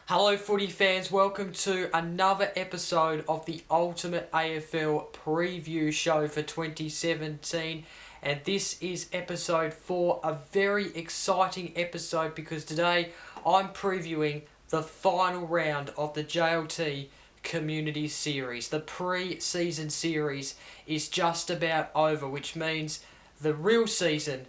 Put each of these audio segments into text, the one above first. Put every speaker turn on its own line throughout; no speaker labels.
Hello footy fans, welcome to another episode of the ultimate AFL Preview Show for 2017, and this is episode 4, a very exciting episode because today I'm previewing the final round of the JLT Community Series. The pre-season series is just about over, which means the real season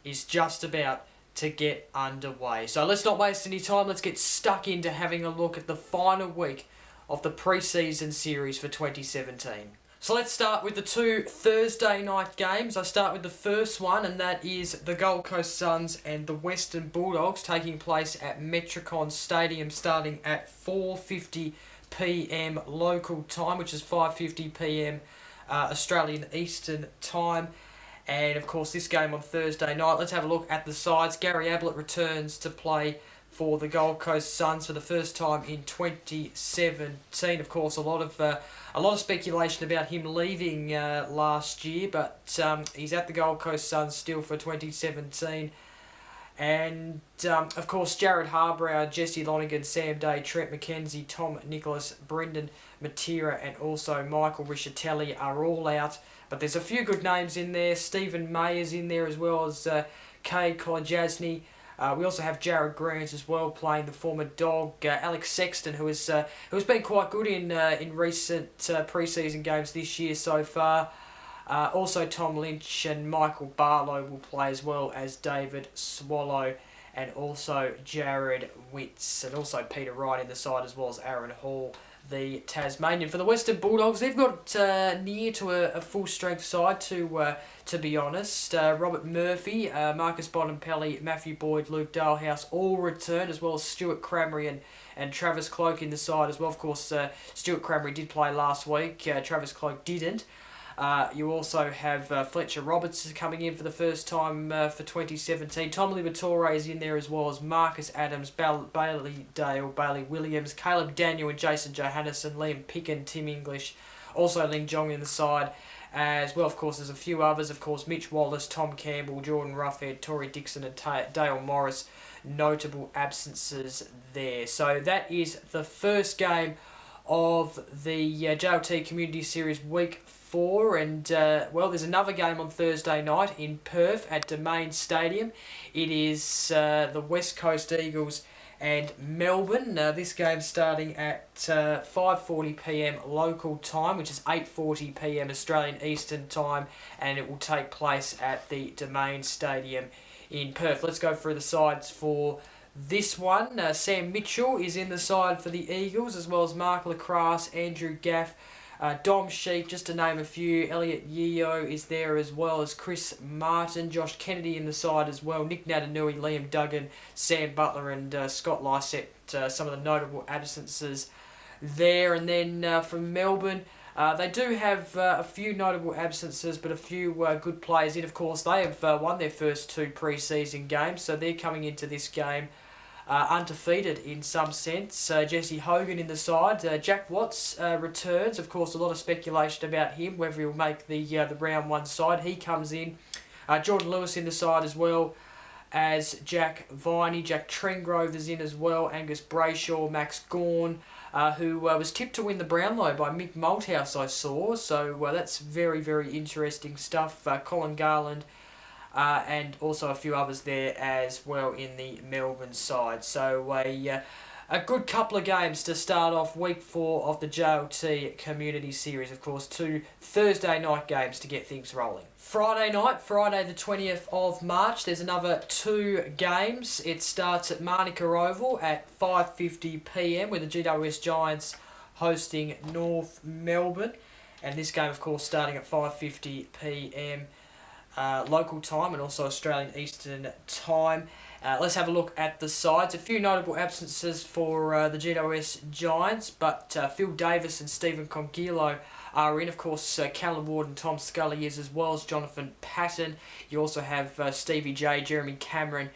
is just about to get underway. So let's not waste any time. Let's get stuck into having a look at the final week of the pre-season series for 2017. So let's start with the two Thursday night games. I start with the first one, and that is the Gold Coast Suns and the Western Bulldogs, taking place at Metricon Stadium starting at 4:50 p.m. local time, which is 5:50 p.m. Australian Eastern Time. And of course, this game on Thursday night, let's have a look at the sides. Gary Ablett returns to play for the Gold Coast Suns for the first time in 2017. Of course, a lot of speculation about him leaving last year, but he's at the Gold Coast Suns still for 2017. And of course, Jared Harbrow, Jesse Lonigan, Sam Day, Trent McKenzie, Tom Nicholas, Brendan Matera, and also Michael Rischitelli are all out. But there's a few good names in there. Stephen May is in there, as well as Kay Kolajasny. We also have Jared Grant as well, playing the former Dog. Alex Sexton, who's been quite good in recent pre-season games this year so far. Also Tom Lynch and Michael Barlow will play, as well as David Swallow and also Jared Witts, and also Peter Wright in the side, as well as Aaron Hall, the Tasmanian. For the Western Bulldogs, they've got near to a full-strength side, to be honest. Robert Murphy, Marcus Bonampelli, Matthew Boyd, Luke Dalhouse all return, as well as Stuart Crameri and Travis Cloke in the side as well. Of course, Stuart Crameri did play last week. Travis Cloke didn't. You also have Fletcher Roberts coming in for the first time for 2017. Tom Liberatore is in there, as well as Marcus Adams, Bailey Dale, Bailey Williams, Caleb Daniel and Jason Johannesson, Liam Picken, Tim English, also Ling Jong in the side. As well, of course, there's a few others. Of course, Mitch Wallace, Tom Campbell, Jordan Roughhead, Tory Dixon and Dale Morris. Notable absences there. So that is the first game of the JLT Community Series Week 4, and well, there's another game on Thursday night in Perth at Domain Stadium. It is the West Coast Eagles and Melbourne. This game starting at 5:40 p.m. local time, which is 8:40 p.m. Australian Eastern Time, and it will take place at the Domain Stadium in Perth. Let's go through the sides for this one. Sam Mitchell is in the side for the Eagles, as well as Mark Lacrasse, Andrew Gaff, Dom Sheep, just to name a few. Elliot Yeo is there, as well as Chris Martin, Josh Kennedy in the side as well, Nick Natanui, Liam Duggan, Sam Butler and Scott Lysett, some of the notable absences there. And then from Melbourne, they do have a few notable absences, but a few good players in. Of course, they have won their first two pre-season games, so they're coming into this game undefeated in some sense. Jesse Hogan in the side. Jack Watts returns. Of course, a lot of speculation about him, whether he'll make the round one side. He comes in. Jordan Lewis in the side, as well as Jack Viney. Jack Trengrove is in as well. Angus Brayshaw, Max Gawn, who was tipped to win the Brownlow by Mick Malthouse, I saw. So that's very, very interesting stuff. Colin Garland, and also a few others there as well in the Melbourne side. So a good couple of games to start off week 4 of the JLT Community Series. Of course, 2 Thursday night games to get things rolling. Friday night, Friday the 20th of March, there's another 2 games. It starts at Manuka Oval at 5:50 p.m. with the GWS Giants hosting North Melbourne. And this game, of course, starting at 5:50 p.m. Local time and also Australian Eastern Time. Let's have a look at the sides. A few notable absences for the GWS Giants, but Phil Davis and Stephen Congilo are in. Of course, Callum Ward and Tom Scully is, as well as Jonathan Patton. You also have Stevie J, Jeremy Cameron,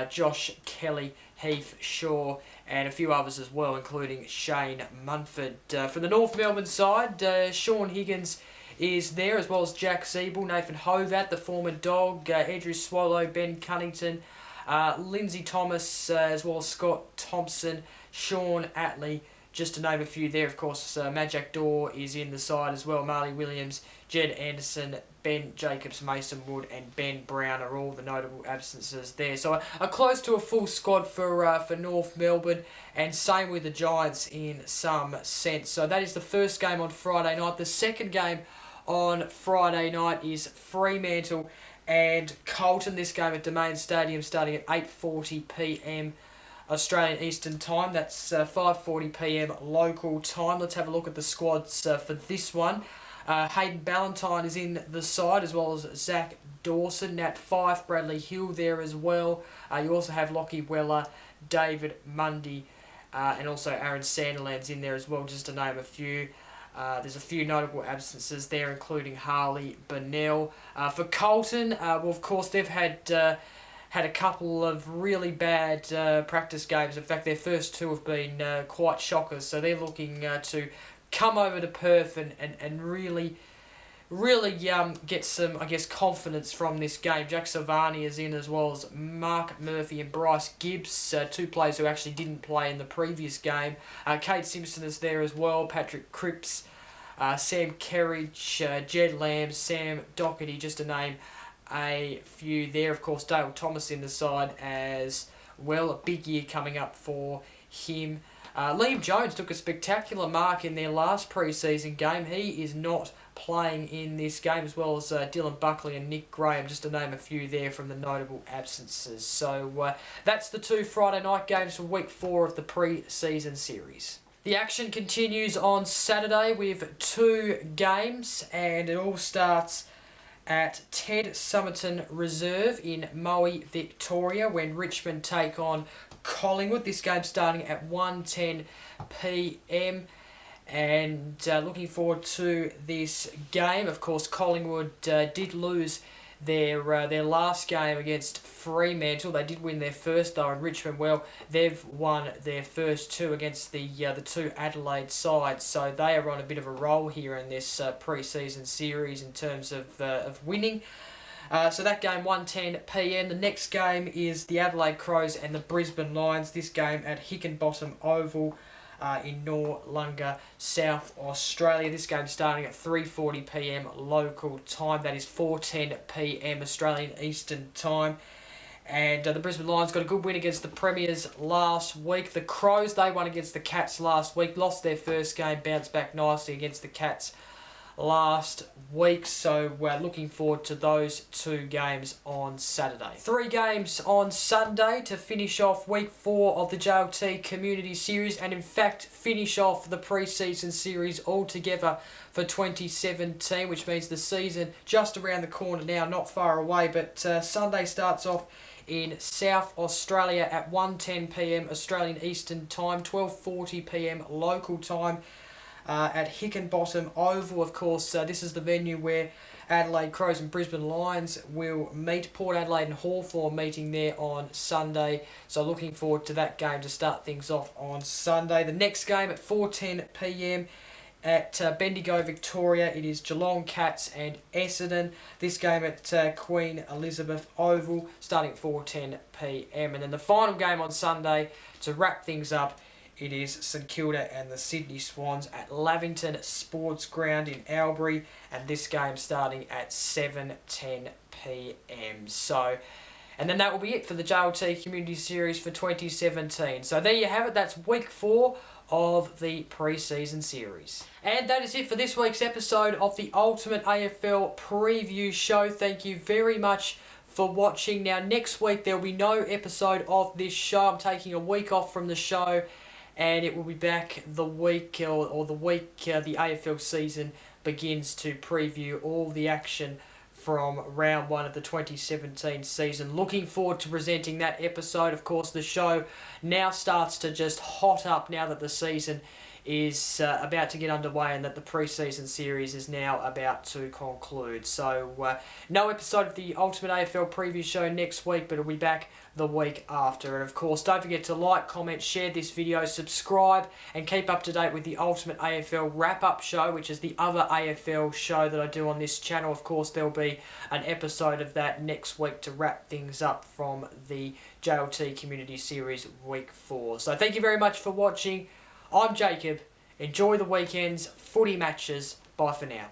Josh Kelly, Heath Shaw, and a few others as well, including Shane Munford. For the North Melbourne side, Sean Higgins is there, as well as Jack Siebel, Nathan Hovat, the former Dog, Edry Swallow, Ben Cunnington, Lindsay Thomas, as well as Scott Thompson, Sean Atley, just to name a few there. Of course, Majak Daw is in the side as well. Marley Williams, Jed Anderson, Ben Jacobs, Mason Wood, and Ben Brown are all the notable absences there. So a close to a full squad for North Melbourne, and same with the Giants in some sense. So that is the first game on Friday night. The second game on Friday night is Fremantle and Carlton. This game at Domain Stadium starting at 8:40 p.m. Australian Eastern Time. That's 5:40 p.m. local time. Let's have a look at the squads for this one. Hayden Ballantyne is in the side, as well as Zach Dawson, Nat Fyfe, Bradley Hill there as well. You also have Lockie Weller, David Mundy, and also Aaron Sanderland's in there as well, just to name a few. There's a few notable absences there, including Harley Burnell. For Carlton, well, of course, they've had a couple of really bad practice games. In fact, their first two have been quite shockers, so they're looking to come over to Perth and really get some, I guess, confidence from this game. Jack Silvani is in, as well as Mark Murphy and Bryce Gibbs, two players who actually didn't play in the previous game. Kate Simpson is there as well, Patrick Cripps, Sam Kerridge, Jed Lamb, Sam Doherty, just to name a few there. Of course, Dale Thomas in the side as well. A big year coming up for him. Liam Jones took a spectacular mark in their last pre-season game. He is not playing in this game, as well as Dylan Buckley and Nick Graham, just to name a few there from the notable absences. So that's the two Friday night games for week 4 of the pre-season series. The action continues on Saturday with 2 games, and it all starts at Ted Somerton Reserve in Moe, Victoria, when Richmond take on Collingwood. This game starting at 1:10 p.m. and looking forward to this game. Of course, Collingwood did lose their last game against Fremantle. They did win their first though, and Richmond, well, they've won their first 2 against the 2 Adelaide sides. So they are on a bit of a roll here in this pre-season series in terms of winning. So that game, 1:10 p.m. The next game is the Adelaide Crows and the Brisbane Lions. This game at Hickenbottom Oval in Noarlunga, South Australia. This game starting at 3:40 p.m. local time. That is 4:10 p.m. Australian Eastern Time. And the Brisbane Lions got a good win against the Premiers last week. The Crows, they won against the Cats last week. Lost their first game, bounced back nicely against the Cats last week, so we're looking forward to those 2 games on Saturday. 3 games on Sunday to finish off week 4 of the JLT Community Series, and in fact finish off the pre-season series altogether for 2017, which means the season just around the corner now, not far away. But Sunday starts off in South Australia at 1:10 p.m. Australian Eastern Time, 12:40 p.m. local time. At Hickenbottom Oval, of course, this is the venue where Adelaide Crows and Brisbane Lions will meet. Port Adelaide and Hawthorn meeting there on Sunday, so looking forward to that game to start things off on Sunday. The next game at 4:10 p.m. at Bendigo, Victoria, it is Geelong Cats and Essendon. This game at Queen Elizabeth Oval, starting at 4:10 p.m. And then the final game on Sunday to wrap things up, it is St Kilda and the Sydney Swans at Lavington Sports Ground in Albury, and this game starting at 7:10 p.m. So, and then that will be it for the JLT Community Series for 2017. So there you have it. That's week 4 of the pre-season series. And that is it for this week's episode of the Ultimate AFL Preview Show. Thank you very much for watching. Now, next week there will be no episode of this show. I'm taking a week off from the show, and it will be back the week the AFL season begins to preview all the action from round 1 of the 2017 season. Looking forward to presenting that episode. Of course, the show now starts to just hot up now that the season is about to get underway and that the pre-season series is now about to conclude. So no episode of the Ultimate AFL Preview Show next week, but it'll be back the week after. And of course, don't forget to like, comment, share this video, subscribe, and keep up to date with the Ultimate AFL Wrap-Up Show, which is the other AFL show that I do on this channel. Of course, there'll be an episode of that next week to wrap things up from the JLT Community Series Week 4. So thank you very much for watching. I'm Jacob. Enjoy the weekend's footy matches. Bye for now.